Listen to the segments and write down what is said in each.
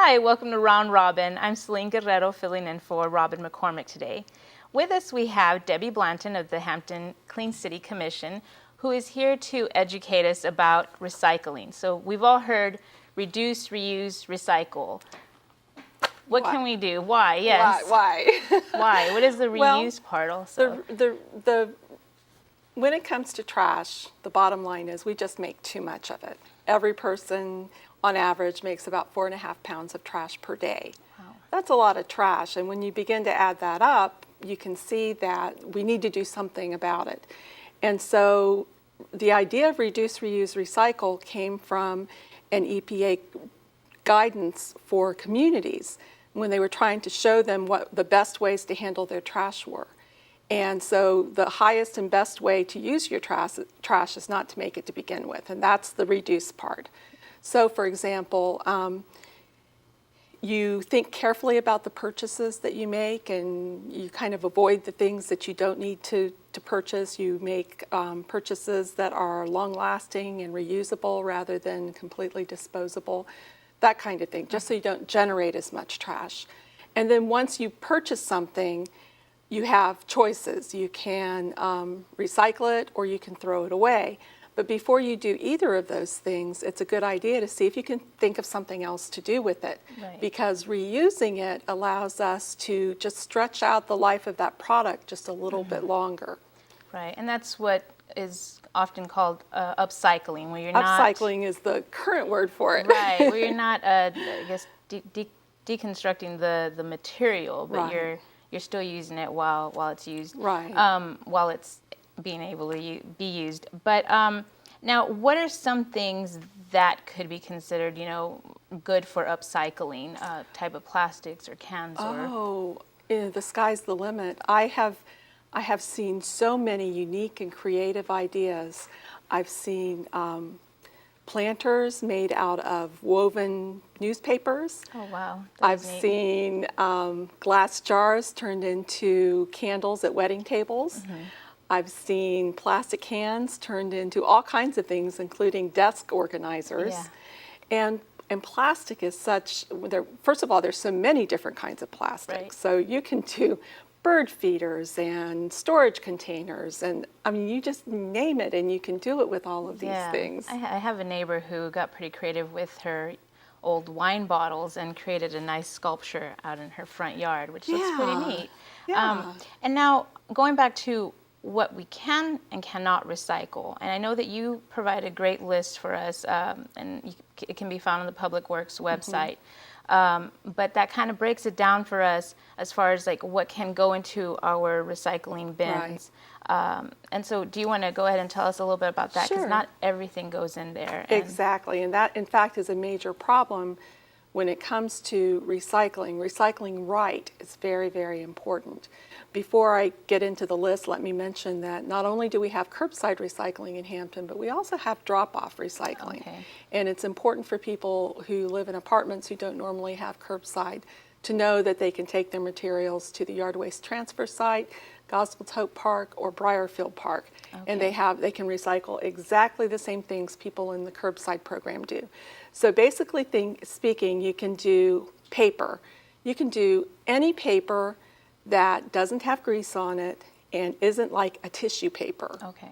Hi, welcome to Round Robin. I'm Selene Guerrero filling in for Robin McCormick today. With us we have Debbie Blanton of the Hampton Clean City Commission, who is here to educate us about recycling. So we've all heard reduce, reuse, recycle. What can we do? Why? Yes. Why? Why? What is the reuse part also? When it comes to trash, the bottom line is we just make too much of it. Every person, on average, makes about 4.5 pounds of trash per day. Wow. That's a lot of trash, and when you begin to add that up, you can see that we need to do something about it. And so the idea of reduce, reuse, recycle came from an EPA guidance for communities when they were trying to show them what the best ways to handle their trash were. And so the highest and best way to use your trash is not to make it to begin with, and that's the reduce part. So for example, you think carefully about the purchases that you make, and you kind of avoid the things that you don't need to purchase. You make purchases that are long-lasting and reusable rather than completely disposable, that kind of thing, just so you don't generate as much trash. And then once you purchase something, you have choices. You can recycle it or you can throw it away. But before you do either of those things, it's a good idea to see if you can think of something else to do with it. Right. Because reusing it allows us to just stretch out the life of that product just a little bit longer. Right, and that's what is often called upcycling, where you're Upcycling is the current word for it. Right, where you're not, I guess, deconstructing the material, but Right. you're still using it while it's used, Right. while it's being able to be used. But now, what are some things that could be considered, good for upcycling, type of plastics or cans? The sky's the limit. I have seen so many unique and creative ideas. I've seen planters made out of woven newspapers. Oh, wow. I've seen glass jars turned into candles at wedding tables. Mm-hmm. I've seen plastic cans turned into all kinds of things, including desk organizers. Yeah. And plastic is first of all, there's so many different kinds of plastic. Right. So you can do bird feeders and storage containers, and I mean, you just name it and you can do it with all of these things. I have a neighbor who got pretty creative with her old wine bottles and created a nice sculpture out in her front yard, which looks pretty neat. Yeah. And now, going back to what we can and cannot recycle, and I know that you provide a great list for us, and it can be found on the Public Works website. But that kind of breaks it down for us as far as like what can go into our recycling bins. Right. And so do you want to go ahead and tell us a little bit about that? Because not everything goes in there. Exactly, and that in fact is a major problem when it comes to recycling. Recycling right is very, very important. Before I get into the list, let me mention that not only do we have curbside recycling in Hampton, but we also have drop-off recycling. Okay. And it's important for people who live in apartments who don't normally have curbside to know that they can take their materials to the yard waste transfer site, Gospels Hope Park, or Briarfield Park. Okay. And they can recycle exactly the same things people in the curbside program do. So basically speaking, you can do paper. You can do any paper that doesn't have grease on it and isn't like a tissue paper. Okay.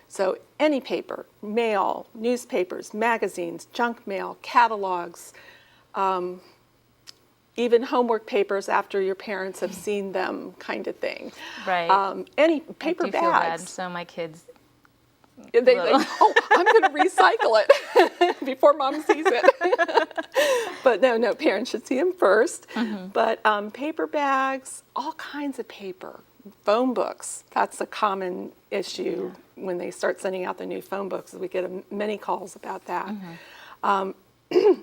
So any paper, mail, newspapers, magazines, junk mail, catalogs, even homework papers after your parents have seen them, kind of thing. Right. Any paper I do bags. feel bad. So my kids. I'm going to recycle it before mom sees it. But no, parents should see them first. Mm-hmm. But paper bags, all kinds of paper, phone books, that's a common issue when they start sending out the new phone books. We get many calls about that. Mm-hmm.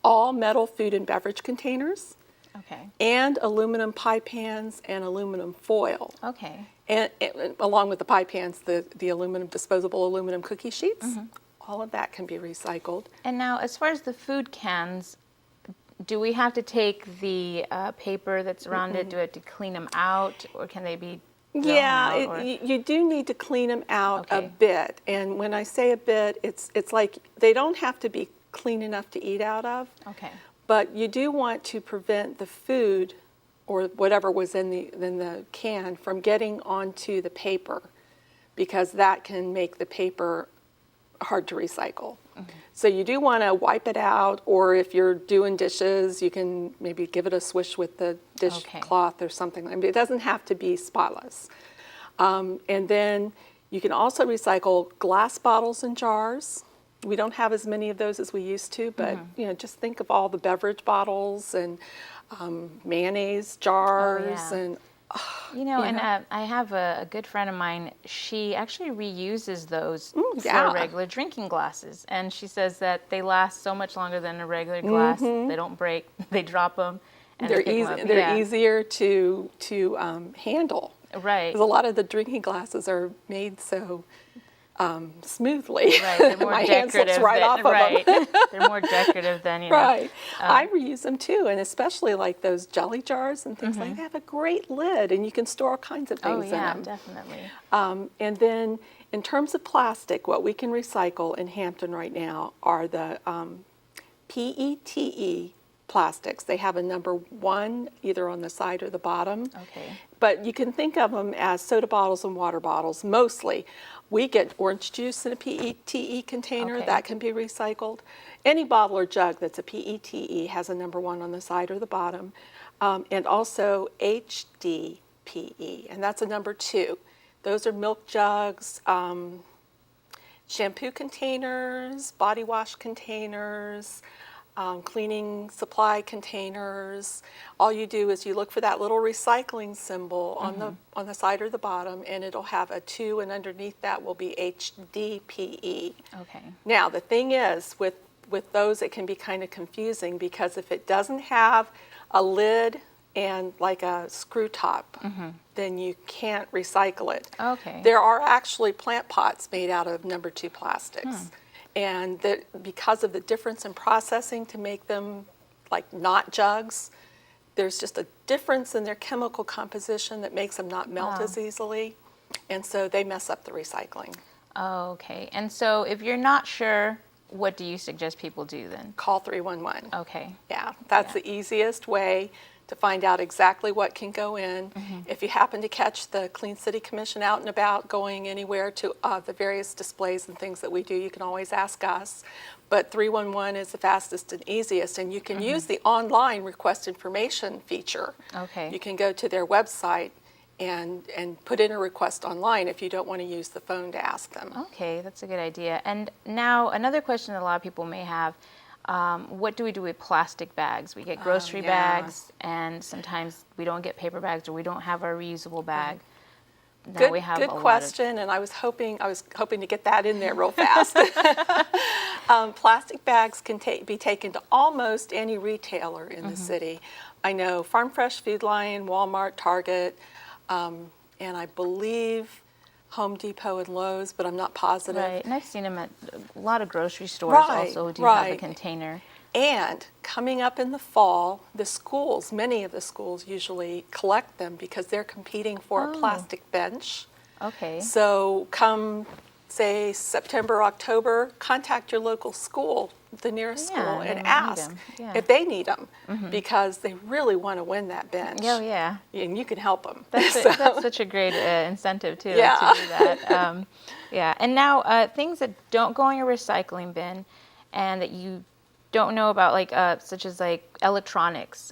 All metal food and beverage containers. Okay. And aluminum pie pans and aluminum foil. Okay. And along with the pie pans, the disposable aluminum cookie sheets, all of that can be recycled. And now, as far as the food cans, do we have to take the paper that's around it? Do we have to clean them out, or can they be thrown out? You do need to clean them out a bit. And when I say a bit, it's like they don't have to be clean enough to eat out of. Okay. But you do want to prevent the food or whatever was in the can from getting onto the paper, because that can make the paper hard to recycle. So you do want to wipe it out, or if you're doing dishes, you can maybe give it a swish with the dishcloth or something. I mean, it doesn't have to be spotless. And then you can also recycle glass bottles and jars. We don't have as many of those as we used to, but just think of all the beverage bottles and mayonnaise jars and and I have a good friend of mine. She actually reuses those yeah. for regular drinking glasses, and she says that they last so much longer than a regular glass. They don't break. They drop them, and they're they pick 'em up. They're easier to handle. Right. Because a lot of the drinking glasses are made so smoothly. Right. They're more My hand decorative. slips right off of them. They're more decorative than Right. I reuse them too, and especially like those jelly jars and things like that. They have a great lid, and you can store all kinds of things in them. Definitely. And then in terms of plastic, what we can recycle in Hampton right now are the PETE plastics. They have a number 1 either on the side or the bottom. Okay. But you can think of them as soda bottles and water bottles mostly. We get orange juice in a PETE container. Okay. That can be recycled. Any bottle or jug that's a PETE has a number 1 on the side or the bottom. And also HDPE, and that's a number 2. Those are milk jugs, shampoo containers, body wash containers, cleaning supply containers. All you do is you look for that little recycling symbol on the side or the bottom, and it'll have a 2, and underneath that will be HDPE. Okay. Now the thing is, with those, it can be kind of confusing, because if it doesn't have a lid and like a screw top, then you can't recycle it. Okay. There are actually plant pots made out of number 2 plastics. And because of the difference in processing to make them like not jugs, there's just a difference in their chemical composition that makes them not melt as easily. And so they mess up the recycling. Oh, okay. And so if you're not sure, what do you suggest people do then? Call 311. Okay. Yeah, that's the easiest way to find out exactly what can go in. If you happen to catch the Clean City Commission out and about going anywhere to the various displays and things that we do, you can always ask us. But 311 is the fastest and easiest, and you can use the online request information feature. Okay. You can go to their website and put in a request online if you don't want to use the phone to ask them. Okay, that's a good idea. And now another question that a lot of people may have, what do we do with plastic bags? We get grocery bags, and sometimes we don't get paper bags, or we don't have our reusable bag. Now we have Good a question, and I was hoping to get that in there real fast. Plastic bags can be taken to almost any retailer in the city. I know Farm Fresh, Food Lion, Walmart, Target, and I believe Home Depot and Lowe's, but I'm not positive. Right, and I've seen them at a lot of grocery stores also do have a container. And coming up in the fall, the schools, many of the schools usually collect them because they're competing for a plastic bench. Okay. So come, say, September, October, contact your local school, the nearest school, and ask if they need them, because they really want to win that bench. Oh, yeah. And you can help them. That's such a great incentive, too, to do that. Yeah. And now, things that don't go in your recycling bin and that you don't know about, like such as like electronics,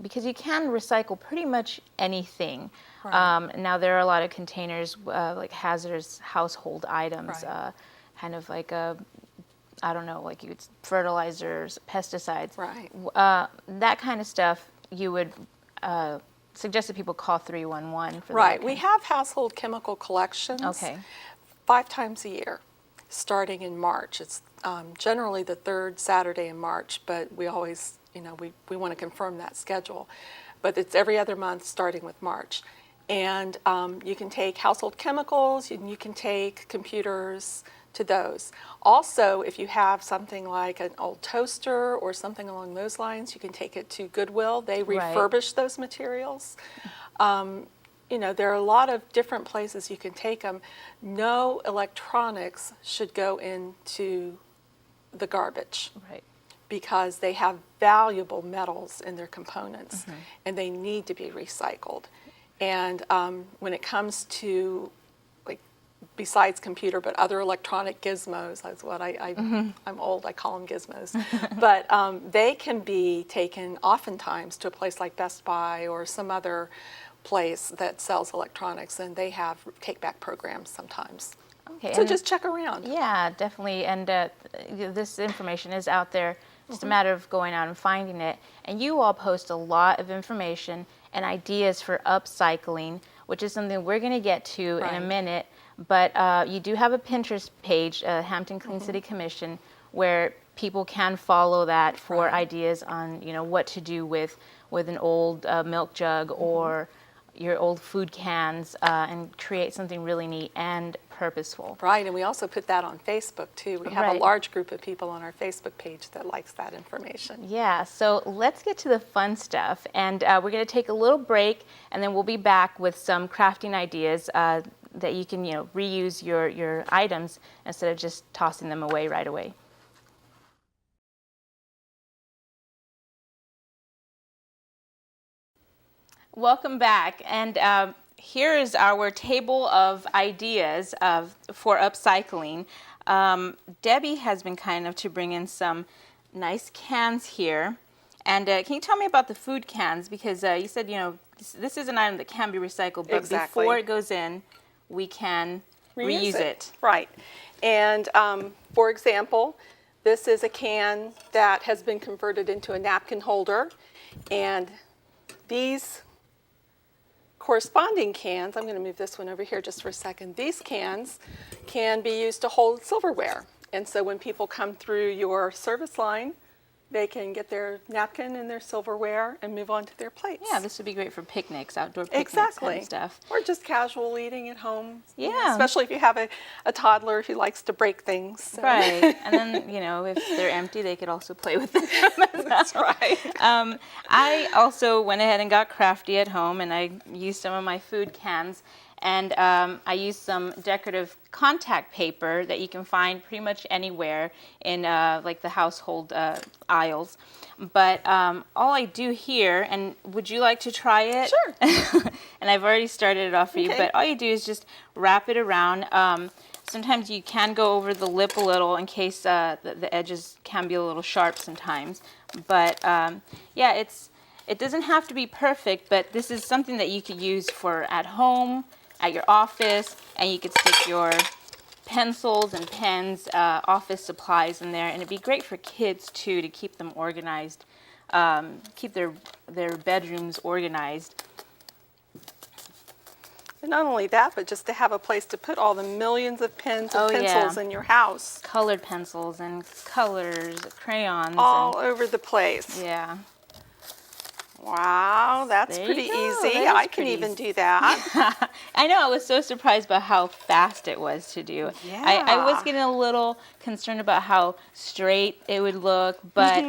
because you can recycle pretty much anything. Right. Now there are a lot of containers like hazardous household items, kind of like I don't know, like fertilizers, pesticides. Right. That kind of stuff you would suggest that people call 311 for that. Right. We have household chemical collections. 5 times a year, starting in March. It's generally the 3rd Saturday in March, but we always, we want to confirm that schedule. But it's every other month starting with March. And you can take household chemicals, you can take computers to those. Also, if you have something like an old toaster or something along those lines, you can take it to Goodwill. They refurbish those materials. There are a lot of different places you can take them. No electronics should go into the garbage. Right. because they have valuable metals in their components, and they need to be recycled. And when it comes to, like, besides computer, but other electronic gizmos, that's what I'm old, I call them gizmos, but they can be taken oftentimes to a place like Best Buy or some other place that sells electronics, and they have take-back programs sometimes. Okay, So and just check around. yeah, definitely. And this information is out there. Just a matter of going out and finding it. And you all post a lot of information and ideas for upcycling, which is something we're going to get to in a minute. But you do have a Pinterest page, Hampton Clean City Commission, where people can follow that for ideas on, you know, what to do with an old milk jug or your old food cans, and create something really neat and purposeful. Right, and we also put that on Facebook too. We have a large group of people on our Facebook page that likes that information. Yeah, so let's get to the fun stuff. And we're going to take a little break, and then we'll be back with some crafting ideas that you can, you know, reuse your items instead of just tossing them away right away. Welcome back, and here is our table of ideas for upcycling. Debbie has been kind enough to bring in some nice cans here. And can you tell me about the food cans? Because you said, you know, this is an item that can be recycled, but before it goes in, we can reuse it. Right. And for example, this is a can that has been converted into a napkin holder. And these corresponding cans, I'm going to move this one over here just for a second. These cans can be used to hold silverware. And so when people come through your service line, they can get their napkin and their silverware and move on to their plates. Yeah, this would be great for picnics, outdoor picnics Exactly. and stuff. Or just casual eating at home. Yeah. You know, especially if you have a toddler who likes to break things. So. Right. And then, you know, if they're empty, they could also play with them. That's right. I also went ahead and got crafty at home, and I used some of my food cans. And I used some decorative contact paper that you can find pretty much anywhere in like the household aisles. But all I do here, and would you like to try it? Sure. And I've already started it off for you, Okay. but all you do is just wrap it around. Sometimes you can go over the lip a little in case the edges can be a little sharp sometimes. But yeah, it doesn't have to be perfect, but this is something that you could use for at home, at your office, and you could stick your pencils and pens, office supplies in there, and it'd be great for kids too to keep them organized, keep their bedrooms organized. And not only that, but just to have a place to put all the millions of pens and pencils in your house. Colored pencils and colors, crayons. All over the place. Yeah. Wow, that's There pretty you go. easy. That is I can pretty even easy. do that. I know, I was so surprised by how fast it was to do. Yeah. I was getting a little concerned about how straight it would look, but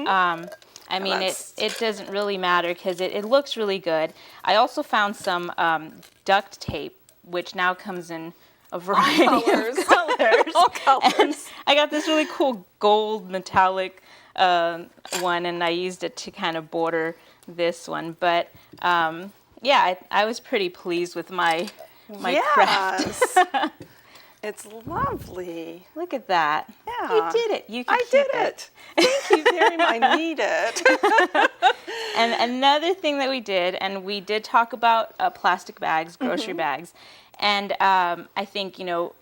I mean, it doesn't really matter because it looks really good. I also found some duct tape, which now comes in a variety of colors. All colors. And I got this really cool gold metallic one, and I used it to kind of border this one. But yeah, I was pretty pleased with my craft. It's lovely. Look at that. Yeah. You did it. You can I keep did it. Thank you very much. I need it. And another thing that we did, and we did talk about plastic bags, grocery bags, and I think, you know,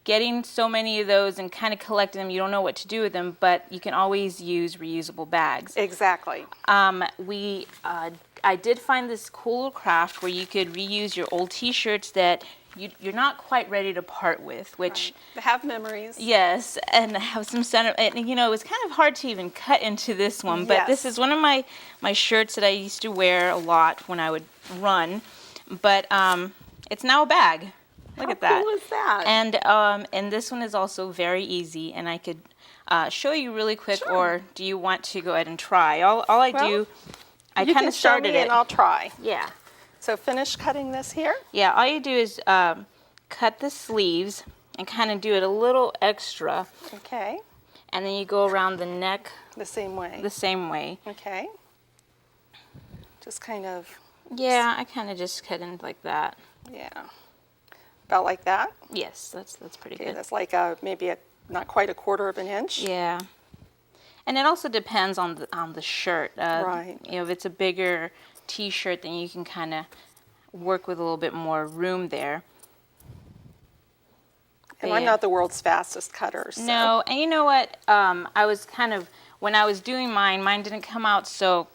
getting so many of those and kind of collecting them, you don't know what to do with them, but you can always use reusable bags. Exactly. I did find this cool little craft where you could reuse your old T-shirts that you're not quite ready to part with, which They have memories. yes, and have some sentiment. And you know, it was kind of hard to even cut into this one, but this is one of my shirts that I used to wear a lot when I would run. But it's now a bag. Look at that. How cool is that? And this one is also very easy, and I could show you really quick. Sure. Or do you want to go ahead and try? I kind of started it. And I'll try. Yeah. So finish cutting this here. Yeah, all you do is cut the sleeves and kind of do it a little extra. Okay. and then you go around the neck The same way. the same way. Okay. Just kind of, Yeah, I kind of just cut in like that. yeah. About like that? Yes, that's pretty Okay, good. that's like maybe not quite a 1/4 of an inch. Yeah. And it also depends on the shirt. Right. You know, if it's a bigger T-shirt, then you can kind of work with a little bit more room there. And But I'm yeah. not the world's fastest cutter, so. No, and you know what? I was kind of, when I was doing mine didn't come out so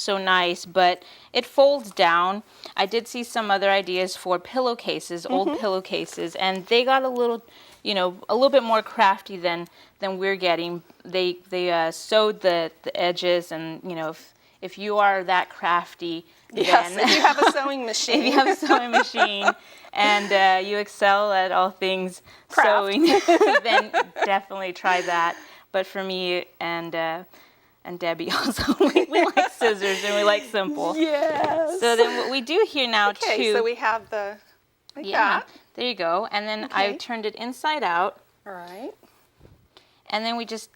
nice, but it folds down. I did see some other ideas for pillowcases, old pillowcases, and they got a little, you know, a little bit more crafty than we're getting. They sewed the edges, and you know, if you are that crafty, Yes, then if you have a sewing machine. if you have a sewing machine and you excel at all things Craft. sewing, then definitely try that. But for me and Debbie also, we like scissors and we like simple. Yes. So then what we do here now Okay, too. so we have the, like yeah, that. there you go. And then I Okay. turned it inside out. All right. And then we just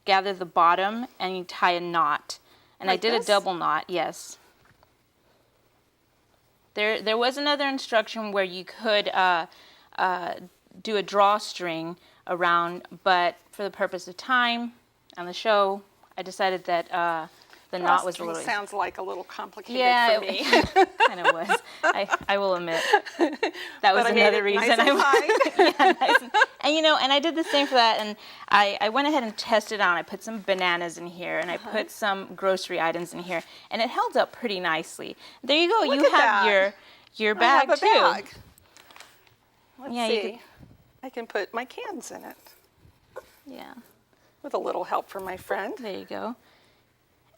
gather the bottom and you tie a knot. And I Like did this? a double knot, yes. There was another instruction where you could do a drawstring around, but for the purpose of time and the show, I decided that the knot was a Drawstring little sounds like a little complicated yeah, for me. it kind of was. I will admit that was But I made another it reason. nice and fine. Yeah, and you know, and I did the same for that. And I went ahead and tested on. I put some bananas in here, and I put some grocery items in here, and it held up pretty nicely. There you go. Look You at have that. your I bag have a too. bag. Let's Yeah, you see. I can put my cans in it Yeah, with a little help from my friend. there you go.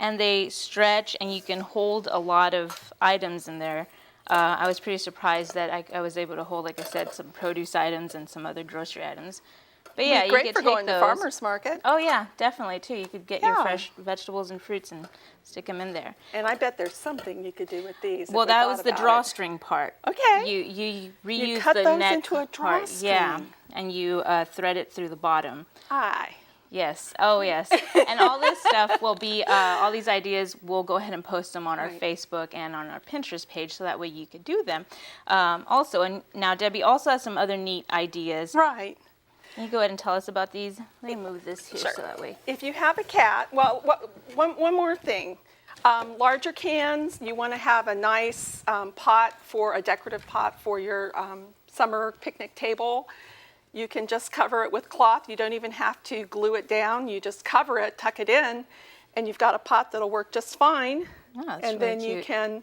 And they stretch, and you can hold a lot of items in there. I was pretty surprised that I was able to hold, like I said, some produce items and some other grocery items. But yeah, you Great could for take going to those. farmer's market. Oh yeah, definitely too. You could get your Yeah. fresh vegetables and fruits and stick them in there. And I bet there's something you could do with these. if Well, we that thought was the about it. drawstring part. Okay. You reuse cut the those neck into a part. Yeah, drawstring. and you thread it through the bottom. Aye. Yes. Oh, yes. And all this stuff will be, all these ideas, we'll go ahead and post them on our Right. Facebook and on our Pinterest page, so that way you could do them. Also, and now Debbie also has some other neat ideas. Right. Can you go ahead and tell us about these? Let me move this here Sure. so that way. If you have a cat, well, one more thing. Larger cans, you want to have a nice a decorative pot for your summer picnic table. You can just cover it with cloth. You don't even have to glue it down. You just cover it, tuck it in, and you've got a pot that'll work just fine. Oh, that's And really then you cute. can,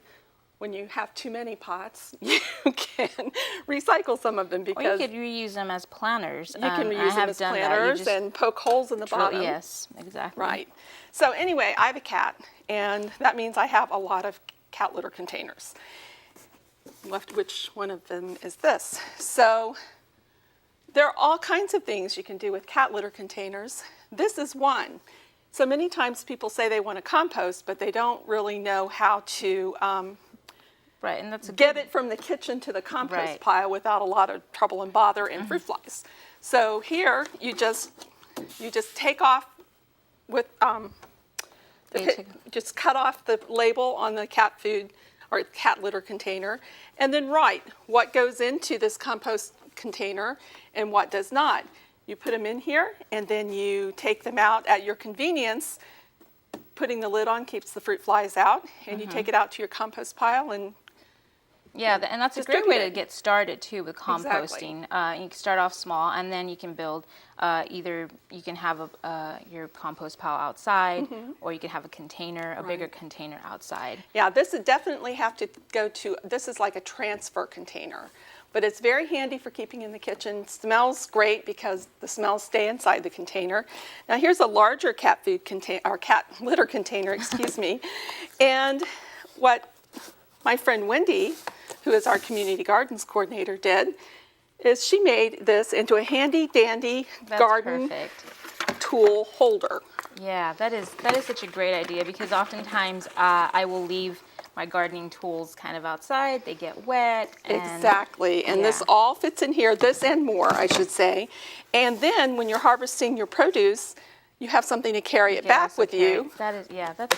when you have too many pots, you can recycle some of them Or you because could reuse them as planters. you can I reuse them have as done that. You planters just and poke holes in the drill- bottom. Yes, exactly. Right. So anyway, I have a cat, and that means I have a lot of cat litter containers. Which one of them is this? So there are all kinds of things you can do with cat litter containers. This is one. So many times people say they want to compost, but they don't really know how to Right, and that's a get good, it from the kitchen to the compost Right. pile without a lot of trouble and bother and fruit flies. So here you just take off with just cut off the label on the cat food or cat litter container, and then write what goes into this compost container and what does not. You put them in here, and then you take them out at your convenience. Putting the lid on keeps the fruit flies out, and you take it out to your compost pile and yeah, and that's a great way to distribute it. get started too with Exactly. composting. You can start off small, and then you can build. Either you can have your compost pile outside, or you can have a container, a bigger container outside. yeah, this would definitely have to go to, this is like a transfer container, but it's very handy for keeping in the kitchen. Smells great because the smells stay inside the container. Now here's a larger cat food container, or cat litter container, excuse me. And what my friend Wendy, who is our community gardens coordinator, did is she made this into a handy dandy That's garden perfect. tool holder. Yeah, that is such a great idea, because oftentimes I will leave my gardening tools kind of outside. They get wet. And, Exactly, and this yeah. all fits in here, this and more, I should say. And then when you're harvesting your produce, you have something to carry it Yeah, back so with you that's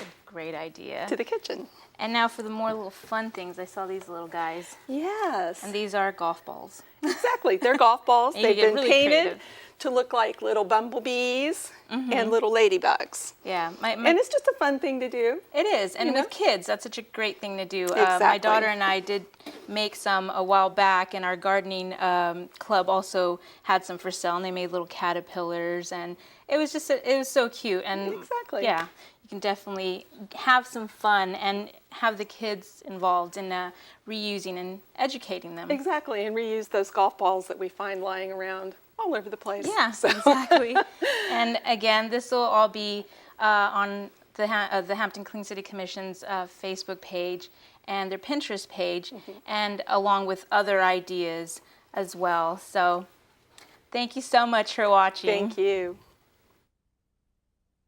a great idea. to the kitchen. And now for the more little fun things, I saw these little guys. Yes, And these are golf balls. exactly. They're golf balls. And you They've get been really painted creative. to look like little bumblebees and little ladybugs. Yeah. And it's just a fun thing to do. It is, and You know? with kids, that's such a great thing to do. My Exactly. daughter and I did make some a while back, and our gardening club also had some for sale, and they made little caterpillars, and it was just it was so cute. And Exactly. yeah, you can definitely have some fun and have the kids involved in reusing and educating them. Exactly, and reuse those golf balls that we find lying around all over the place. Yeah, So- exactly. And again, this will all be on the Hampton Clean City Commission's Facebook page and their Pinterest page, and along with other ideas as well. So thank you so much for watching. Thank you.